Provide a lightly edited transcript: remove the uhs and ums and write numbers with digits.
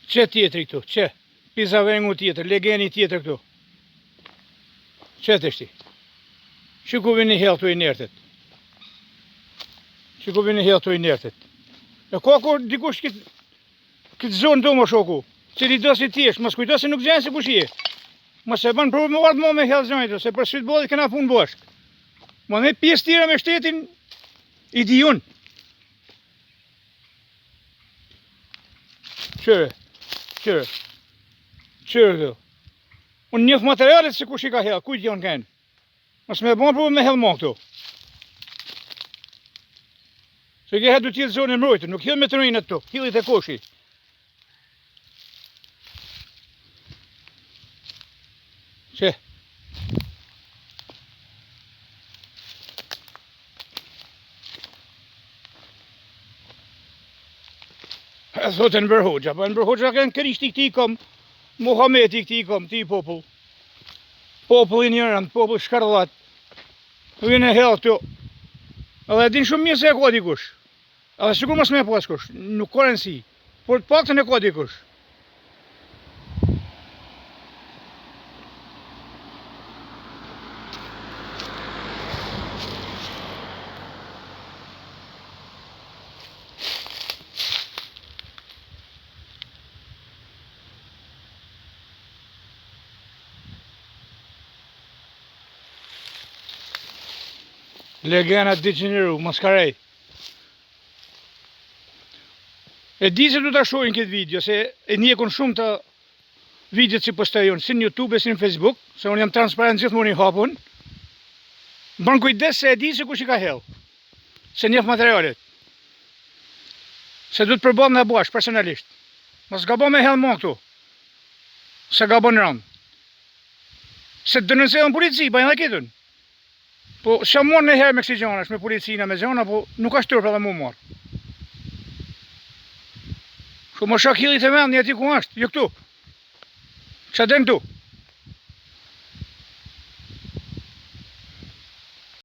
Që tjetëri këtu, që? Pizavengu tjetër, legeni tjetër këtu. Që të shti? Që ku vini hell të inertet? Që ku vini hell të inertet? E ka kur dikush këtë zonë do më shoku, që li do si tjesh, mas kujto se nuk gjenë se kush je. Mas se ban provë më ardhë më me hell zonjë, se për sytë bodit këna punë bashk. Ma me pjesë tira me shtetin, i di unë. Qëre, qëre, qëre dhe. Unë njëfë materialet se kush i ka hell, kujt janë kënë. Mas me ban provë me hell më këtu. Se ke du tjetë zonë e mrojtë, nuk hill me të rrinë të, hillit e koshi. Që? E thotë në Bërhoxha, pa në Bërhoxha kënë Krishti këti kom, Muhameti këti kom, ti popull. Popullin njërën, popull shkardhat. Vjen e hell të. Edhe din shumë mirë se e ka dikush. Edhe sikur mos me pas kush, nuk ka rëndësi. Por të paktën e ka dikush. Legena degeneru, maskarej. E di se du të shohin këtë video, se e njekun shumë të videot që postojon, si në YouTube e si në Facebook, se unë jam transparent gjithmonë i hapun. Ban kujdes se e di se kush i ka hell, se njeh materialet. Se du të përbëm në bash, personalisht. Mos gabon me hell më këtu, se gabon rënd. Se të denoncohen polici, bajnë dhe kitën. Po, që morë në herë me kësi gjanash, me policina, me gjana, po nuk ashtë tërpë edhe mu marë. Shumë më shak hillit e vend, një ati ku ashtë, jo këtu. Që den këtu.